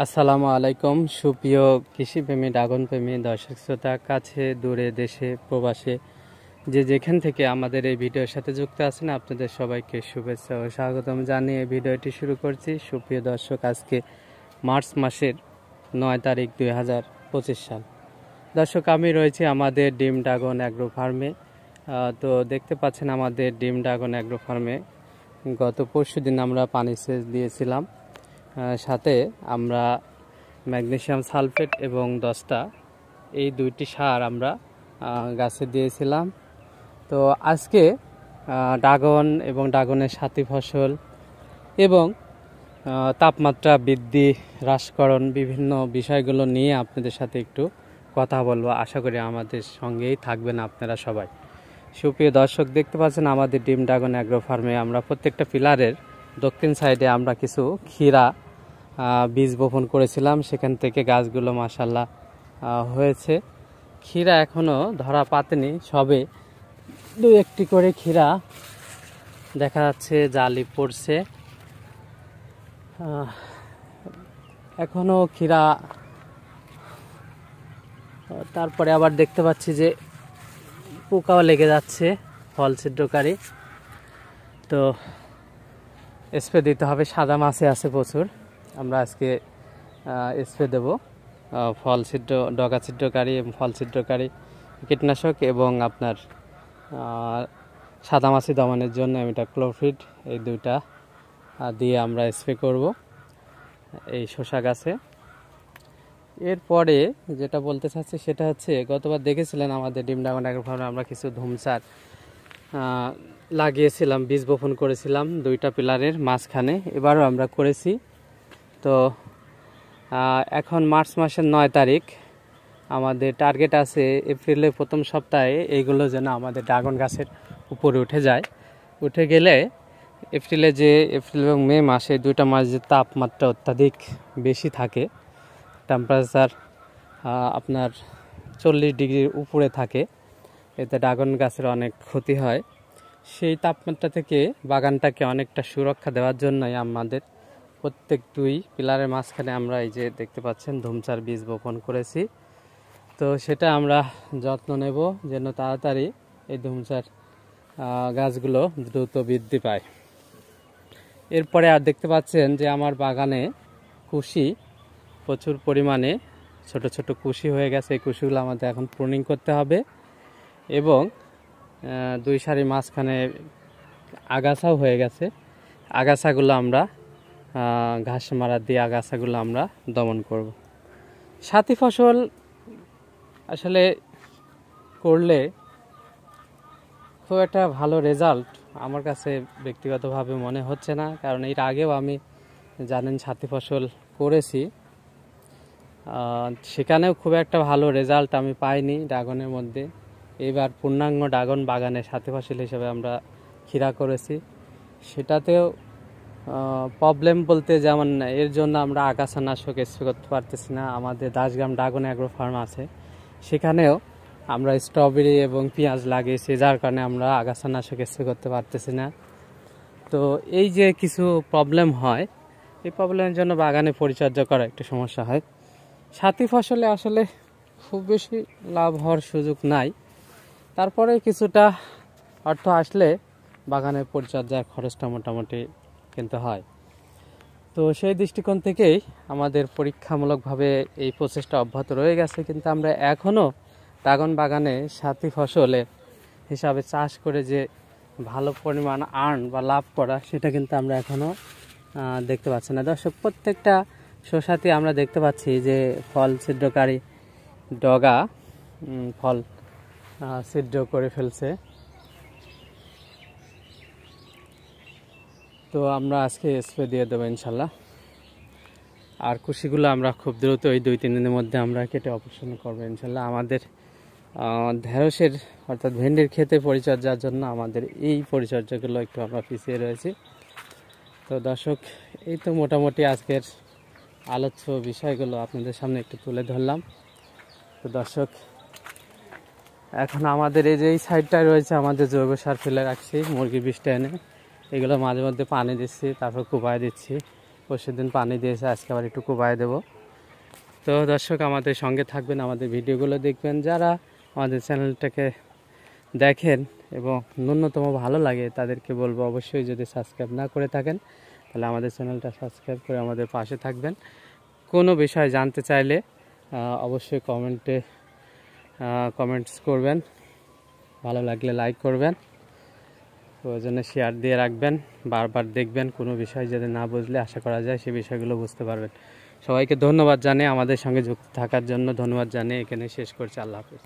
আসসালামু আলাইকুম সুপ্রিয় কৃষিপ্রেমী ড্রাগন প্রেমী দর্শক শ্রোতা কাছে দূরে দেশে প্রবাসে যে যেখান থেকে আমাদের এই ভিডিওর সাথে যুক্ত আছেন আপনাদের সবাইকে শুভেচ্ছা ও স্বাগতম জানিয়ে এই ভিডিওটি শুরু করছি। সুপ্রিয় দর্শক, আজকে মার্চ মাসের 9 তারিখ 2025 সাল। দর্শক, আমি রয়েছি আমাদের ডিম ড্রাগন অ্যাগ্রো ফার্মে। তো দেখতে পাচ্ছেন আমাদের ডিম ড্রাগন অ্যাগ্রো ফার্মে গত পরশুদিন আমরা পানি সেচ দিয়েছিলাম। সাথে আমরা ম্যাগনেসিয়াম সালফেট এবং 10টা এই দুইটি সার আমরা গাছে দিয়েছিলাম। তো আজকে ড্রাগন এবং ড্রাগনের সাথী ফসল এবং তাপমাত্রা বৃদ্ধি হ্রাসকরণ বিভিন্ন বিষয়গুলো নিয়ে আপনাদের সাথে একটু কথা বলবো। আশা করি আমাদের সঙ্গেই থাকবেন আপনারা সবাই। সুপ্রিয় দর্শক, দেখতে পাচ্ছেন আমাদের ডিম ড্রাগন অ্যাগ্রো ফার্মে আমরা প্রত্যেকটা পিলারের দক্ষিণ সাইডে আমরা কিছু ক্ষীরা বীজ বপন করেছিলাম। সেখান থেকে গাছগুলো মাশাআল্লাহ হয়েছে। ক্ষীরা এখনও ধরা পাতেনি, সবে দু একটি করে ক্ষীরা দেখা যাচ্ছে, জালি পড়ছে। এখনও ক্ষীরা, তারপরে আবার দেখতে পাচ্ছি যে পোকাও লেগে যাচ্ছে ফল ছিদ্রকারী। তো স্প্রে দিতে হবে, সাদা মাছি আছে প্রচুর। আমরা আজকে স্প্রে দেব ফল ছিদ্র, ডগা ছিদ্রকারী এবং ফল ছিদ্রকারী কীটনাশক এবং আপনার সাদা মাছি দমনের জন্য ইমিডাক্লোপিড, এই দুইটা দিয়ে আমরা স্প্রে করব এই শসা গাছে। এরপরে যেটা বলতে চাচ্ছি সেটা হচ্ছে, গতবার দেখেছিলেন আমাদের ডিম ড্রাগন অ্যাগ্রো ফার্মে আমরা কিছু ধুমসার লাগিয়েছিলাম, বীজ বপন করেছিলাম 2টা পিলারের মাঝখানে। এবারও আমরা করেছি। তো এখন মার্চ মাসের 9 তারিখ, আমাদের টার্গেট আছে এপ্রিলের প্রথম সপ্তাহে এইগুলো যেন আমাদের ড্রাগন গাছের উপরে উঠে যায়। উঠে গেলে এপ্রিল এবং মে মাসে 2টা মাস যে তাপমাত্রা অত্যাধিক বেশি থাকে, টেম্পারেচার আপনার 40 ডিগ্রির উপরে থাকে, এতে ড্রাগন গাছের অনেক ক্ষতি হয়। সেই তাপমাত্রা থেকে বাগানটাকে অনেকটা সুরক্ষা দেওয়ার জন্যই আমাদের প্রত্যেক 2 পিলারের মাঝখানে আমরা এই যে দেখতে পাচ্ছেন ধুমচার বীজ বপন করেছি। তো সেটা আমরা যত্ন নেব যেন তাড়াতাড়ি এই ধুমচার গাছগুলো দ্রুত বৃদ্ধি পায়। এরপরে আর দেখতে পাচ্ছেন যে আমার বাগানে কুশি প্রচুর পরিমাণে ছোট ছোট কুশি হয়ে গেছে। এই কুশিগুলো আমাদের এখন প্রুনিং করতে হবে এবং 2 সারি মাঝখানে আগাছাও হয়ে গেছে। আগাছাগুলো আমরা ঘাস মারা দিয়ে আগাছাগুলো আমরা দমন করব। সাথী ফসল আসলে করলে খুব একটা ভালো রেজাল্ট আমার কাছে ব্যক্তিগতভাবে মনে হচ্ছে না, কারণ এর আগেও আমি জানেন সাথী ফসল করেছি, সেখানেও খুব একটা ভালো রেজাল্ট আমি পাইনি ড্রাগনের মধ্যে। এবার পূর্ণাঙ্গ ড্রাগন বাগানে সাথী ফসল হিসেবে আমরা ক্ষীরা করেছি, সেটাতেও প্রবলেম বলতে যেমন এর জন্য আমরা আগাছানাশক স্প্রে করতে পারতেছি না। আমাদের দাসগ্রাম ড্রাগন অ্যাগ্রো ফার্ম আছে, সেখানেও আমরা স্ট্রবেরি এবং পেঁয়াজ লাগিয়েছি, যার কারণে আমরা আগাছানাশক স্প্রে করতে পারতেছি না। তো এই যে কিছু প্রবলেম হয়, এই প্রবলেমের জন্য বাগানে পরিচর্যা করা একটু সমস্যা হয়। সাথী ফসলে আসলে খুব বেশি লাভ হওয়ার সুযোগ নাই, তারপরে কিছুটা অর্থ আসলে বাগানের পরিচর্যার খরচটা মোটামুটি কিন্তু হয়। তো সেই দৃষ্টিকোণ থেকেই আমাদের পরীক্ষামূলকভাবে এই প্রচেষ্টা অব্যাহত রয়ে গেছে, কিন্তু আমরা এখনও ড্রাগন বাগানে সাথী ফসলের হিসাবে চাষ করে যে ভালো পরিমাণ আর্ন বা লাভ করা, সেটা কিন্তু আমরা এখনও দেখতে পাচ্ছি না। দর্শক, প্রত্যেকটা শসাতে আমরা দেখতে পাচ্ছি যে ফল ছিদ্রকারী ডগা ফল ছিদ্র করে ফেলছে। তো আমরা আজকে স্প্রে দিয়ে দেবো ইনশাল্লাহ। আর কুশিগুলো আমরা খুব দ্রুত এই 2-3 দিনের মধ্যে আমরা কেটে অপারেশন করবো ইনশাল্লাহ। আমাদের ঢেঁড়সের অর্থাৎ ভেন্ডির ক্ষেতে পরিচর্যার জন্য আমাদের এই পরিচর্যাগুলো একটু আমরা পিছিয়ে রয়েছি। তো দর্শক, এই তো মোটামুটি আজকের আলোচ্য বিষয়গুলো আপনাদের সামনে একটু তুলে ধরলাম। তো দর্শক, এখন আমাদের এই যে এই সাইডটায় রয়েছে আমাদের জৈব সার ফেলে রাখছি, মুরগি বিষটা এনে এগুলো মাঝে মধ্যে পানি দিচ্ছি, তারপর কুপায় দিচ্ছি। পরশুদিন পানি দিয়েছে, আজকে আবার একটু কোবায় দেবো। তো দর্শক আমাদের সঙ্গে থাকবেন, আমাদের ভিডিওগুলো দেখবেন। যারা আমাদের চ্যানেলটাকে দেখেন এবং ন্যূনতম ভালো লাগে তাদেরকে বলবো অবশ্যই যদি সাবস্ক্রাইব না করে থাকেন তাহলে আমাদের চ্যানেলটা সাবস্ক্রাইব করে আমাদের পাশে থাকবেন। কোনো বিষয় জানতে চাইলে অবশ্যই কমেন্টস করবেন, ভালো লাগলে লাইক করবেন, প্রয়োজনে শেয়ার দিয়ে রাখবেন, বারবার দেখবেন। কোনো বিষয় যদি না বুঝলে আশা করা যায় সে বিষয়গুলো বুঝতে পারবেন। সবাইকে ধন্যবাদ জানিয়ে আমাদের সঙ্গে যুক্ত থাকার জন্য ধন্যবাদ জানিয়ে এখানে শেষ করছি। আল্লাহ হাফেজ।